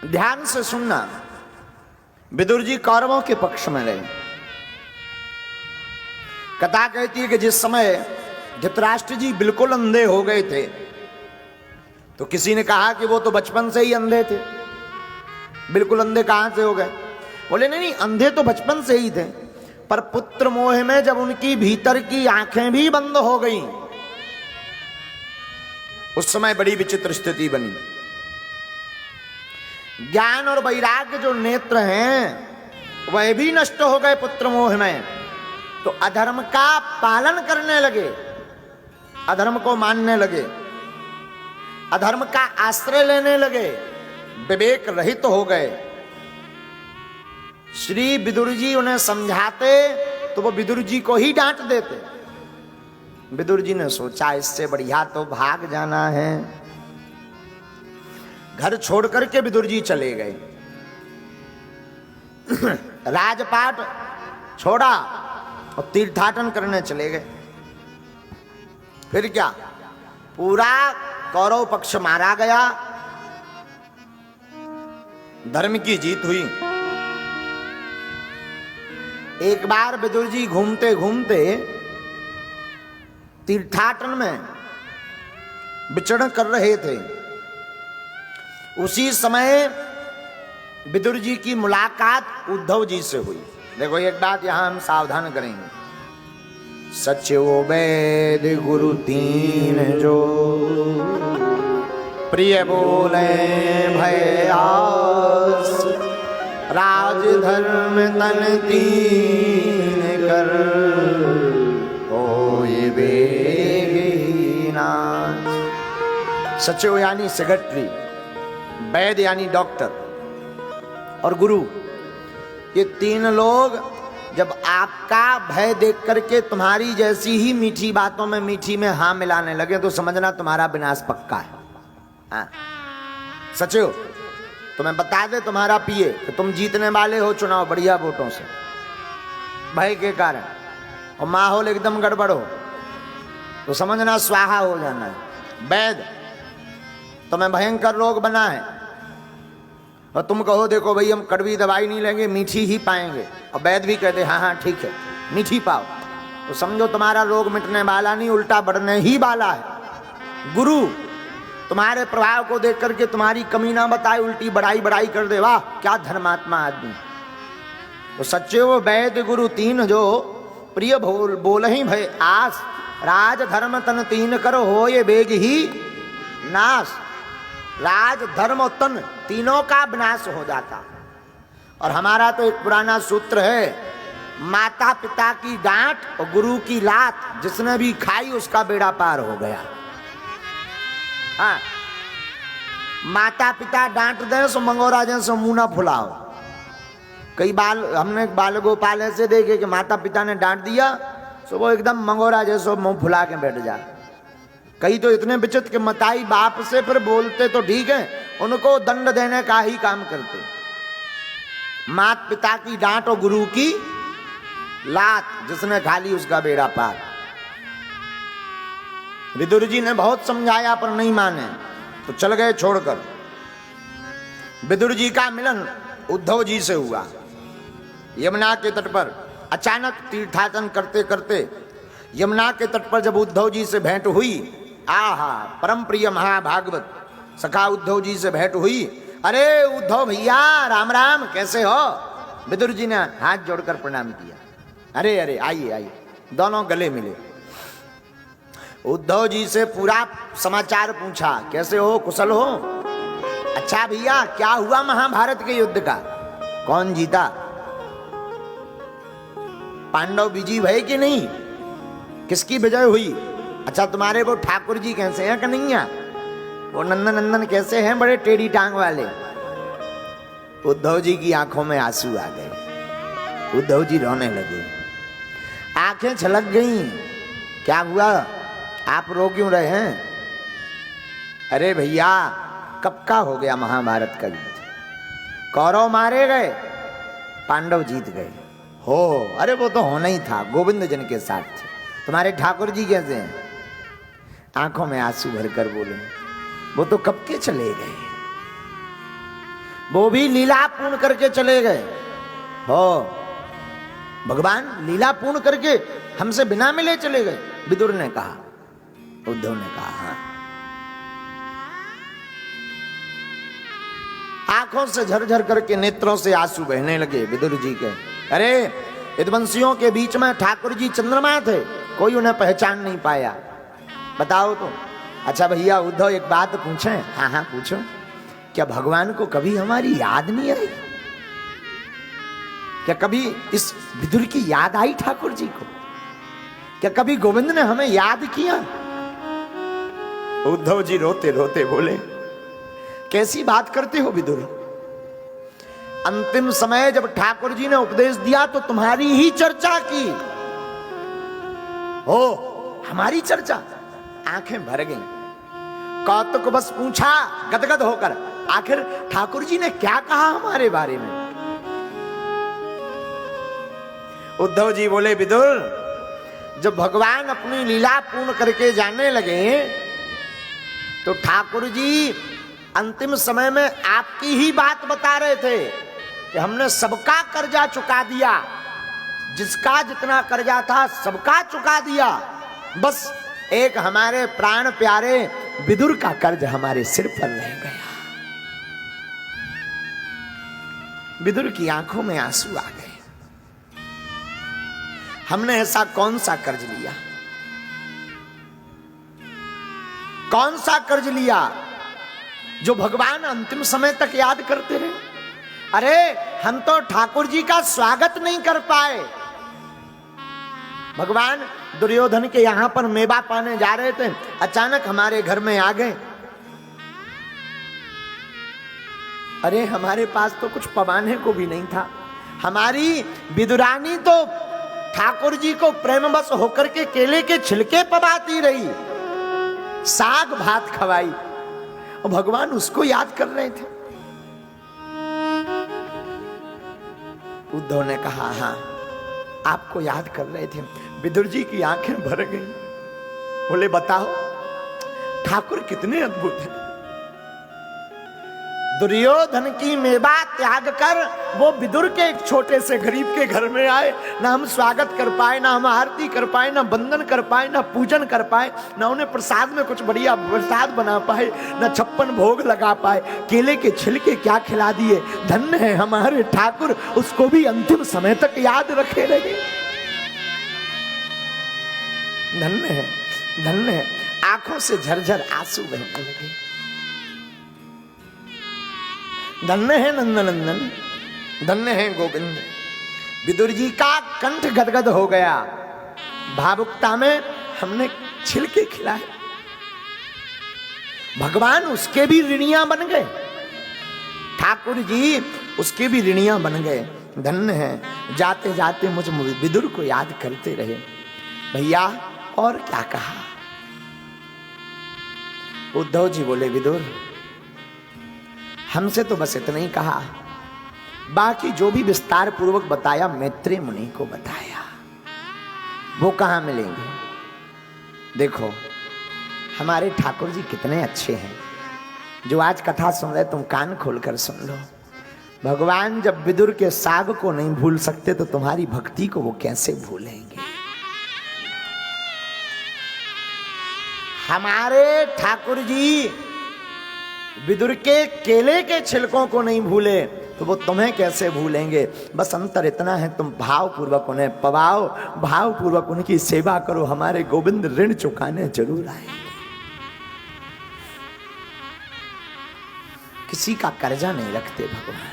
ध्यान से सुनना। विदुर जी कौरवों के पक्ष में रहे। कथा कहती है कि जिस समय धृतराष्ट्र जी बिल्कुल अंधे हो गए थे तो किसी ने कहा कि वो तो बचपन से ही अंधे थे, बिल्कुल अंधे कहां से हो गए? बोले नहीं, अंधे तो बचपन से ही थे, पर पुत्र मोह में जब उनकी भीतर की आंखें भी बंद हो गईं उस समय बड़ी विचित्र स्थिति बनी। ज्ञान और वैराग्य जो नेत्र हैं वह भी नष्ट हो गए पुत्र मोह में, तो अधर्म का पालन करने लगे, अधर्म को मानने लगे, अधर्म का आश्रय लेने लगे, विवेक रहित हो गए। श्री विदुर जी उन्हें समझाते तो वो विदुर जी को ही डांट देते। विदुर जी ने सोचा इससे बढ़िया तो भाग जाना है। घर छोड़ करके विदुर जी चले गए। राजपाट छोड़ा और तीर्थाटन करने चले गए। फिर क्या, पूरा कौरव पक्ष मारा गया, धर्म की जीत हुई। एक बार विदुर जी घूमते घूमते तीर्थाटन में विचरण कर रहे थे। उसी समय विदुर जी की मुलाकात उद्धव जी से हुई। देखो एक बात यहां हम सावधान करेंगे, सचिव वेद गुरु तीन जो प्रिय बोले भय आस, राज धर्म तन तीन कर होए बेगी नाश। सचिव यानी सेक्रेटरी, वैद यानी डॉक्टर और गुरु, ये तीन लोग जब आपका भय देख करके तुम्हारी जैसी ही मीठी बातों में मीठी में हाँ मिलाने लगे तो समझना तुम्हारा विनाश पक्का है। हाँ। सचिव तुम्हें बता दे तुम्हारा पिए कि तुम जीतने वाले हो चुनाव बढ़िया वोटों से, भय के कारण, और माहौल एकदम गड़बड़ हो तो समझना स्वाहा हो जाना है। वैद तुम्हें भयंकर रोग बना है और तुम कहो देखो भाई हम कड़वी दवाई नहीं लेंगे, मीठी ही पाएंगे, और वैद भी कहते हाँ हाँ ठीक है मीठी पाओ, तो समझो तुम्हारा रोग मिटने वाला नहीं, उल्टा बढ़ने ही वाला है। गुरु तुम्हारे प्रभाव को देख करके तुम्हारी कमी ना बताए, उल्टी बढ़ाई कर दे, वाह क्या धर्मात्मा आदमी। तो सचिव वैद गुरु तीन जो प्रिय बोल ही भय आस, राज धर्म तन तीन कर हो ये बेग ही नाश। राज धर्म और तन तीनों का विनाश हो जाता। और हमारा तो एक पुराना सूत्र है, माता पिता की डांट और गुरु की लात जिसने भी खाई उसका बेड़ा पार हो गया। हाँ, माता पिता डांट दे सो मंगोरा जैसे मुंह ना फुलाओ। कई बाल हमने बाल गोपाल ऐसे देखे कि माता पिता ने डांट दिया सो वो एकदम मंगोरा जैसे मुंह फुला के बैठ जा। कई तो इतने विचित्र के मताई बाप से फिर बोलते तो ठीक है, उनको दंड देने का ही काम करते। माता पिता की डांट और गुरु की लात जिसने खा ली उसका बेड़ा पार। विदुर जी ने बहुत समझाया पर नहीं माने तो चल गए छोड़कर। विदुर जी का मिलन उद्धव जी से हुआ यमुना के तट पर। अचानक तीर्थाटन करते करते यमुना के तट पर जब उद्धव जी से भेंट हुई, आहा परम प्रिय महाभागवत सखा उद्धव जी से भेंट हुई। अरे उद्धव भैया राम राम, कैसे हो? विदुर जी ने हाथ जोड़कर प्रणाम किया। अरे अरे आइए आइए, दोनों गले मिले। उद्धव जी से पूरा समाचार पूछा, कैसे हो, कुशल हो? अच्छा भैया क्या हुआ महाभारत के युद्ध का, कौन जीता? पांडव विजयी भय कि नहीं, किसकी विजय हुई? अच्छा तुम्हारे वो ठाकुर जी कैसे हैं कन्हैया, वो नंदन नंदन कैसे हैं, बड़े टेढ़ी टांग वाले? उद्धव जी की आंखों में आंसू आ गए। उद्धव जी रोने लगे, आंखें छलक गईं। क्या हुआ, आप रो क्यों रहे हैं? अरे भैया कब का हो गया महाभारत का युद्ध, कौरव मारे गए, पांडव जीत गए। हो अरे वो तो होना ही था, गोविंद जन के साथ थे। तुम्हारे ठाकुर जी कैसे हैं? आंखों में आंसू भरकर बोले, वो तो कब के चले गए। वो भी लीला पूर्ण करके चले गए। हो भगवान लीला पूर्ण करके हमसे बिना मिले चले गए। विदुर ने कहा, उद्धव ने कहा हाँ। आंखों से झरझर करके नेत्रों से आंसू बहने लगे विदुर जी के। अरे यदुवंशियों के बीच में ठाकुर जी चंद्रमा थे, कोई उन्हें पहचान नहीं पाया। बताओ तो। अच्छा भैया उद्धव एक बात पूछें? हाँ हाँ पूछो। क्या भगवान को कभी हमारी याद नहीं आई? क्या कभी इस विदुर की याद आई ठाकुर जी को? क्या कभी गोविंद ने हमें याद किया? उद्धव जी रोते रोते बोले, कैसी बात करते हो विदुर? अंतिम समय जब ठाकुर जी ने उपदेश दिया तो तुम्हारी ही चर्चा की। हो हमारी चर्चा? आंखें भर गईं। कौतुक बस पूछा गदगद होकर, आखिर ठाकुर जी ने क्या कहा हमारे बारे में? उद्धव जी बोले, विदुर जब भगवान अपनी लीला पूर्ण करके जाने लगे तो ठाकुर जी अंतिम समय में आपकी ही बात बता रहे थे कि हमने सबका कर्जा चुका दिया, जिसका जितना कर्जा था सबका चुका दिया, बस एक हमारे प्राण प्यारे विदुर का कर्ज हमारे सिर पर रह गया। विदुर की आंखों में आंसू आ गए। हमने ऐसा कौन सा कर्ज लिया? कौन सा कर्ज लिया जो भगवान अंतिम समय तक याद करते रहे? अरे हम तो ठाकुर जी का स्वागत नहीं कर पाए। भगवान दुर्योधन के यहां पर मेवा पाने जा रहे थे, अचानक हमारे घर में आ गए। अरे हमारे पास तो कुछ पवाने को भी नहीं था। हमारी विदुरानी तो ठाकुर जी को प्रेमवश होकर के केले के छिलके पवाती रही, साग भात खवाई, और भगवान उसको याद कर रहे थे। उद्धव ने कहा हाँ आपको याद कर रहे थे। विदुर जी की आंखें भर गई। बोले बताओ ठाकुर कितने अद्भुत हैं। दुर्योधन की मेवा त्याग कर वो विदुर के एक छोटे से गरीब के घर में आए। ना हम स्वागत कर पाए, ना हम आरती कर पाए, ना बंदन कर पाए, ना पूजन कर पाए, ना उन्हें प्रसाद में कुछ बढ़िया प्रसाद बना पाए, ना 56 भोग लगा पाए, केले के छिलके क्या खिला दिए। धन्य है हमारे ठाकुर, उसको भी अंतिम समय तक याद रखे रहे। धन्य है, धन्य है। आंखों से झरझर आंसू बहने लगे। धन्य है नंदनंदन, धन्य है गोविंद। विदुर जी का कंठ गदगद हो गया। भावुकता में हमने छिलके खिलाए। भगवान उसके भी ऋणिया बन गए। ठाकुर जी उसके भी ऋणिया बन गए। धन्य है। जाते जाते मुझ विदुर को याद करते रहे। भैया और क्या कहा? उद्धव जी बोले, विदुर हमसे तो बस इतना ही कहा, बाकी जो भी विस्तार पूर्वक बताया मैत्रेय मुनि को बताया। वो कहां मिलेंगे? देखो हमारे ठाकुर जी कितने अच्छे हैं। जो आज कथा सुन रहे तुम कान खोलकर सुन लो। भगवान जब विदुर के साग को नहीं भूल सकते तो तुम्हारी भक्ति को वो कैसे भूलेंगे? हमारे ठाकुर जी विदुर के केले के छिलकों को नहीं भूले तो वो तुम्हें कैसे भूलेंगे? बस अंतर इतना है, तुम भाव पूर्वक उन्हें पवाओ, भाव पूर्वक उनकी सेवा करो। हमारे गोविंद ऋण चुकाने जरूर आएंगे। किसी का कर्जा नहीं रखते भगवान।